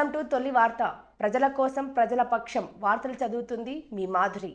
Welcome to తొలి వార్త. ప్రజల కోసం ప్రజల పక్షం వార్తలు చదువుతుంది మీ మాధురి.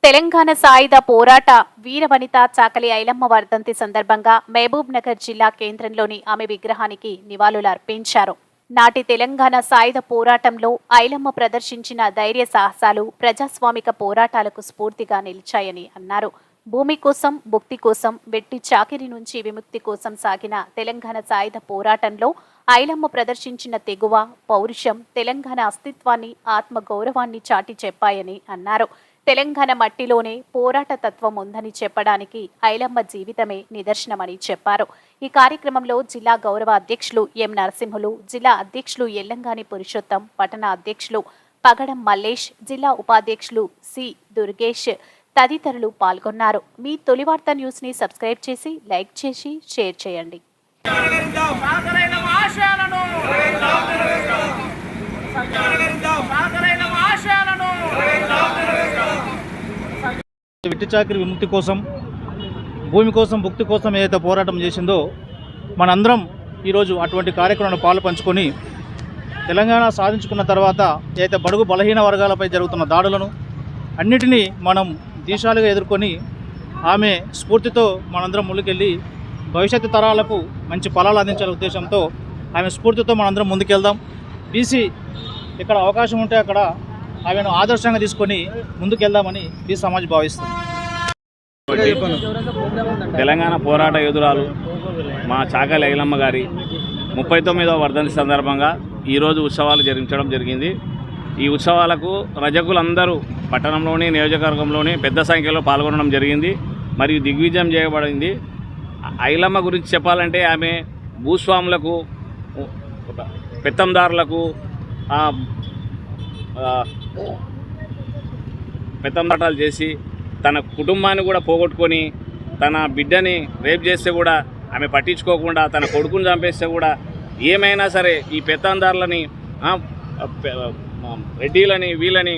తెలంగాణ సాయుధ పోరాట వీరవనిత చాకలి ఐలమ్మ వర్ధంతి సందర్భంగా మహబూబ్ నగర్ జిల్లా కేంద్రంలోని ఆమె విగ్రహానికి నివాళులు అర్పించారు. నాటి తెలంగాణ సాయుధ పోరాటంలో ఐలమ్మ ప్రదర్శించిన ధైర్య సాహసాలు ప్రజాస్వామిక పోరాటాలకు స్ఫూర్తిగా నిలిచాయని అన్నారు. భూమి కోసం, భుక్తి కోసం, వెట్టి చాకిరి నుంచి విముక్తి కోసం సాగిన తెలంగాణ సాయుధ పోరాటంలో ఐలమ్మ ప్రదర్శించిన తెగువ, పౌరుషం తెలంగాణ అస్తిత్వాన్ని, ఆత్మగౌరవాన్ని చాటి చెప్పాయని అన్నారు. తెలంగాణ మట్టిలోనే పోరాట తత్వం ఉందని చెప్పడానికి ఐలమ్మ జీవితమే నిదర్శనమని చెప్పారు. ఈ కార్యక్రమంలో జిల్లా గౌరవ అధ్యక్షులు ఎం నరసింహులు, జిల్లా అధ్యక్షులు ఎల్లంగాని పురుషోత్తం, పట్టణ అధ్యక్షులు పగడం మల్లేష్, జిల్లా ఉపాధ్యక్షులు సి దుర్గేష్ తదితరులు పాల్గొన్నారు. మీ తొలి వార్త న్యూస్ ని సబ్స్క్రైబ్ చేసి, లైక్ చేసి, షేర్ చేయండి. వెట్టి చాకిరి విముక్తి కోసం, భూమి కోసం, భుక్తి కోసం ఏదైతే పోరాటం చేసిందో మనందరం ఈరోజు అటువంటి కార్యక్రమంలో పాలు పంచుకొని తెలంగాణ సాధించుకున్న తర్వాత ఏదైతే బడుగు బలహీన వర్గాలపై జరుగుతున్న దాడులను అన్నిటినీ మనం దీశాలుగా ఎదుర్కొని ఆమె స్ఫూర్తితో మనందరం ముందుకెళ్ళి భవిష్యత్తు తరాలకు మంచి ఫలాలు అందించాలనే ఉద్దేశంతో ఆమె స్ఫూర్తితో మనందరం ముందుకెళ్దాం. బీసీ ఇక్కడ అవకాశం ఉంటే అక్కడ ఆమెను ఆదర్శంగా తీసుకొని ముందుకెళ్దామని బీసీ సమాజ్ భావిస్తుంది. తెలంగాణ పోరాట యోధురాలు మా చాకలి ఐలమ్మ గారి 39వ వర్ధంతి సందర్భంగా ఈరోజు ఉత్సవాలు జరిపించడం జరిగింది. ఈ ఉత్సవాలకు రజకులందరూ పట్టణంలోని, నియోజకవర్గంలోని పెద్ద సంఖ్యలో పాల్గొనడం జరిగింది మరియు దిగ్విజయం చేయబడింది. ఐలమ్మ గురించి చెప్పాలంటే ఆమె భూస్వాములకు, పెత్తందారులకు, పెత్తందాటాలు చేసి తన కుటుంబాన్ని కూడా పోగొట్టుకొని తన బిడ్డని రేప్ చేస్తే కూడా ఆమె పట్టించుకోకుండా తన కొడుకుని చంపేస్తే కూడా ఏమైనా సరే ఈ పెత్తందారులని, రెడ్డిలని, వీళ్ళని,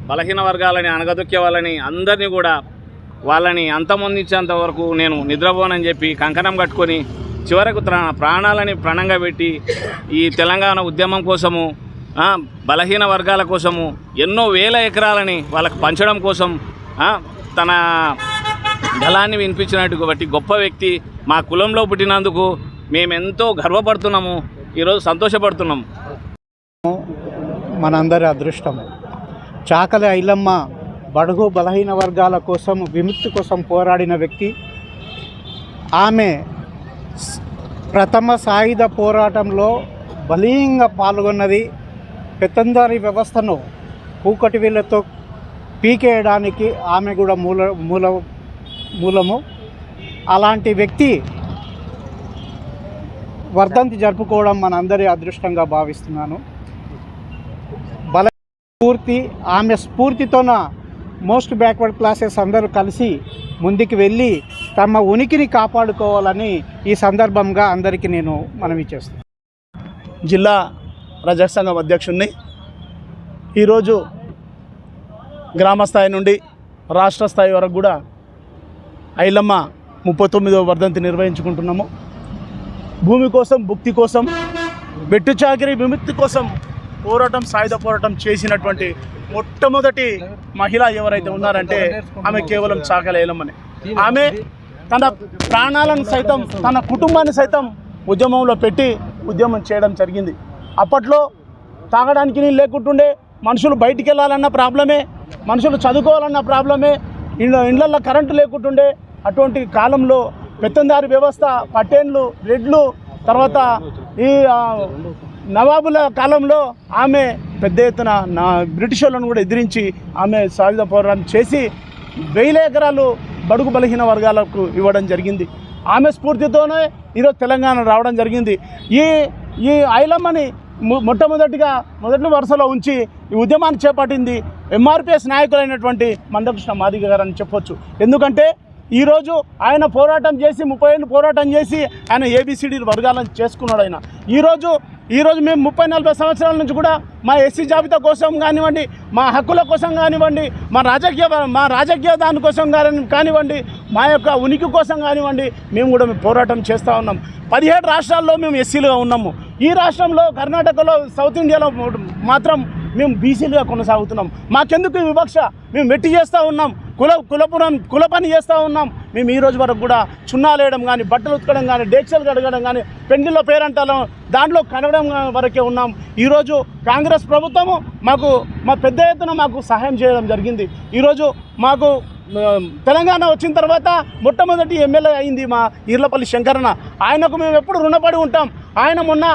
బలహీన వర్గాలని, అణగదొక్కే వాళ్ళని అందరినీ కూడా వాళ్ళని అంతమొందించేంత వరకు నేను నిద్రపోనని చెప్పి కంకణం కట్టుకొని చివరకు ప్రాణాలని ప్రాణంగా పెట్టి ఈ తెలంగాణ ఉద్యమం కోసము, బలహీన వర్గాల కోసము ఎన్నో వేల ఎకరాలని వాళ్ళకు పంచడం కోసం తన బలాన్ని వినిపించినటువంటి గొప్ప వ్యక్తి. మా కులంలో పుట్టినందుకు మేమెంతో గర్వపడుతున్నాము, ఈరోజు సంతోషపడుతున్నాము. మనందరి అదృష్టం. చాకలి ఐలమ్మ బడుగు బలహీన వర్గాల కోసం, విముక్తి కోసం పోరాడిన వ్యక్తి. ఆమె ప్రథమ సాయుధ పోరాటంలో బలీయంగా పాల్గొన్నది. పెత్తందారి వ్యవస్థను కూకటి వీళ్ళతో పీకేయడానికి ఆమె కూడా మూలము. అలాంటి వ్యక్తి వర్ధంతి జరుపుకోవడం మనందరి అదృష్టంగా భావిస్తున్నాను. ఆమె స్ఫూర్తితోన మోస్ట్ బ్యాక్వర్డ్ క్లాసెస్ అందరూ కలిసి ముందుకు వెళ్ళి తమ ఉనికిని కాపాడుకోవాలని ఈ సందర్భంగా అందరికీ నేను మనవి చేస్తాను. జిల్లా రజక సంఘం అధ్యక్షుడిని. ఈరోజు గ్రామ స్థాయి నుండి రాష్ట్ర స్థాయి వరకు కూడా ఐలమ్మ 39వ వర్ధంతి నిర్వహించుకుంటున్నాము. భూమి కోసం, భుక్తి కోసం, వెట్టి చాకిరి విముక్తి కోసం పోరాటం, సాయుధ పోరాటం చేసినటువంటి మొట్టమొదటి మహిళ ఎవరైతే ఉన్నారంటే ఆమె కేవలం చాకలి ఐలమ్మనే. ఆమె తన ప్రాణాలను సైతం, తన కుటుంబాన్ని సైతం ఉద్యమంలో పెట్టి ఉద్యమం చేయడం జరిగింది. అప్పట్లో తాగడానికి నీళ్ళు లేకుంటుండే, మనుషులు బయటికి వెళ్ళాలన్న ప్రాబ్లమే, మనుషులు చదువుకోవాలన్న ప్రాబ్లమే, ఇళ్లల్లో కరెంటు లేకుంటుండే. అటువంటి కాలంలో పెత్తందారి వ్యవస్థ, పట్టేన్లు, రెడ్లు, తర్వాత ఈ నవాబుల కాలంలో ఆమె పెద్ద ఎత్తున బ్రిటిష్ వాళ్ళను కూడా ఎదిరించి ఆమె సాయుధ పోరాటం చేసి 1000 ఎకరాలు బడుగు బలహీన వర్గాలకు ఇవ్వడం జరిగింది. ఆమె స్ఫూర్తితోనే ఈరోజు తెలంగాణ రావడం జరిగింది. ఈ ఐలమ్మని మొదటి వరుసలో ఉంచి ఈ ఉద్యమాన్ని చేపట్టింది ఎంఆర్పిఎస్ నాయకులైనటువంటి మందకృష్ణ మాదిగ గారు అని చెప్పొచ్చు. ఎందుకంటే ఈరోజు ఆయన పోరాటం చేసి 30 ఏళ్ళు పోరాటం చేసి ఆయన ఏబిసిడి వర్గాలను చేసుకున్నాడు. ఆయన ఈరోజు మేము 30-40 సంవత్సరాల నుంచి కూడా మా ఎస్సీ జాబితా కోసం కానివ్వండి, మా హక్కుల కోసం కానివ్వండి, మా రాజకీయ దానికోసం కానివ్వండి, మా యొక్క ఉనికి కోసం కానివ్వండి, మేము కూడా పోరాటం చేస్తూ ఉన్నాం. 17 రాష్ట్రాల్లో మేము ఎస్సీలుగా ఉన్నాము. ఈ రాష్ట్రంలో కర్ణాటకలో సౌత్ ఇండియాలో మాత్రం మేము బీసీలుగా కొనసాగుతున్నాం. మాకెందుకు ఈ వివక్ష? మేము వెట్టి చేస్తూ ఉన్నాం, కుల పని చేస్తూ ఉన్నాం. మేము ఈ రోజు వరకు కూడా చున్నాలు వేయడం కానీ, బట్టలు ఉతకడం కానీ, డేక్షలు కడగడం కానీ, పెండిలో పేరంటాలో దాంట్లో కడగడం వరకే ఉన్నాం. ఈరోజు కాంగ్రెస్ ప్రభుత్వము మా పెద్ద ఎత్తున మాకు సహాయం చేయడం జరిగింది. ఈరోజు మాకు తెలంగాణ వచ్చిన తర్వాత మొట్టమొదటి ఎమ్మెల్యే అయింది మా ఈర్లపల్లి శంకరన్న. ఆయనకు మేము ఎప్పుడు రుణపడి ఉంటాం. ఆయన మొన్న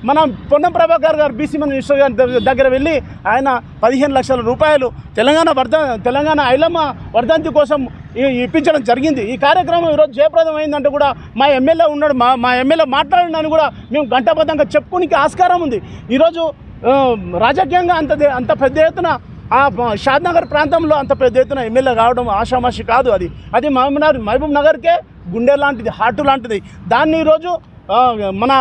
మనం పొన్నం ప్రభాకర్ గారు బీసీ మినిస్టర్ గారి దగ్గర వెళ్ళి ఆయన 15 లక్షల రూపాయలు తెలంగాణ ఐలమ్మ వర్ధంతి కోసం ఇప్పించడం జరిగింది. ఈ కార్యక్రమం ఈరోజు జయప్రదం అయిందంటే కూడా మా ఎమ్మెల్యే ఉన్నాడు, మా ఎమ్మెల్యే మాట్లాడినని కూడా మేము గంటబద్ధంగా చెప్పుకోనికి ఆస్కారం ఉంది. ఈరోజు రాజకీయంగా అంత పెద్ద ఎత్తున ఆ షాద్నగర్ ప్రాంతంలో అంత పెద్ద ఎత్తున ఎమ్మెల్యే కావడం ఆషామాషి కాదు. అది మహబూబ్ నగర్కే గుండె లాంటిది, హార్ట్ లాంటిది. దాన్ని ఈరోజు మన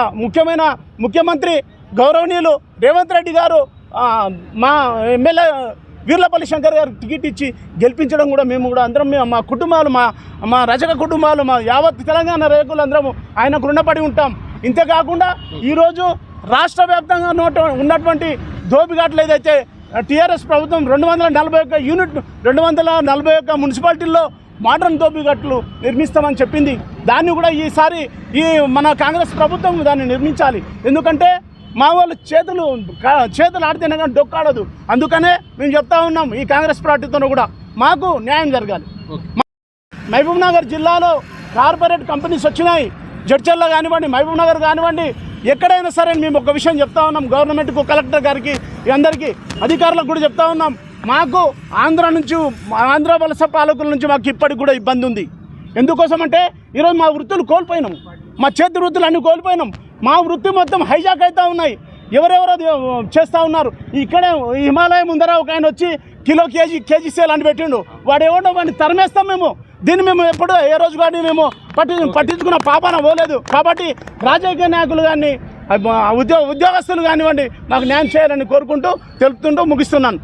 ముఖ్యమంత్రి గౌరవనీయులు రేవంత్ రెడ్డి గారు మా ఎమ్మెల్యే వీర్లపల్లి శంకర్ గారు టికెట్ ఇచ్చి గెలిపించడం కూడా మేము కూడా అందరం మా కుటుంబాలు, మా రజక కుటుంబాలు, మా యావత్ తెలంగాణ రైతులు అందరం ఆయనకు రుణపడి ఉంటాం. ఇంతేకాకుండా ఈరోజు రాష్ట్ర వ్యాప్తంగా ఉన్నటువంటి దోపిఘాట్లు ఏదైతే టీఆర్ఎస్ ప్రభుత్వం 241 యూనిట్ 241 మున్సిపాలిటీల్లో మోడర్న్ దోపిఘాట్లు నిర్మిస్తామని చెప్పింది. దాన్ని కూడా ఈసారి మన కాంగ్రెస్ ప్రభుత్వం దాన్ని నిర్మించాలి. ఎందుకంటే మా వాళ్ళు చేతులు ఆడితేనే కానీ డొక్కాడదు. అందుకనే మేము చెప్తా ఉన్నాం, ఈ కాంగ్రెస్ పార్టీతో కూడా మాకు న్యాయం జరగాలి. మహబూబ్ నగర్ జిల్లాలో కార్పొరేట్ కంపెనీస్ వచ్చినాయి. జడ్చర్ల కానివ్వండి, మహబూబ్ నగర్ కానివ్వండి, ఎక్కడైనా సరే మేము ఒక విషయం చెప్తా ఉన్నాం గవర్నమెంట్కు, కలెక్టర్ గారికి, అందరికీ అధికారులకు కూడా చెప్తా ఉన్నాం. మాకు ఆంధ్ర వలస పాలకుల నుంచి మాకు ఇప్పటికి కూడా ఇబ్బంది ఉంది. ఎందుకోసం అంటే ఈరోజు మా వృత్తులు కోల్పోయినాం, మా చేతి వృత్తులు అన్నీ కోల్పోయినాం. మా వృత్తి మొత్తం హైజాక్ అవుతూ ఉన్నాయి. ఎవరెవరో చేస్తూ ఉన్నారు. ఇక్కడే హిమాలయం ముందర ఒక ఆయన వచ్చి కేజీ సేల్ అని పెట్టిండు. వాడు ఏమో వాడిని తరిమేస్తాం మేము. దీన్ని మేము ఎప్పుడూ ఏ రోజు కానీ మేము పట్టించుకున్న పాపాన పోలేదు. కాబట్టి రాజకీయ నాయకులు కానీ ఉద్యోగస్తులు కానివ్వండి మాకు న్యాయం చేయాలని కోరుకుంటూ తెలుపుతుంటూ ముగిస్తున్నాను.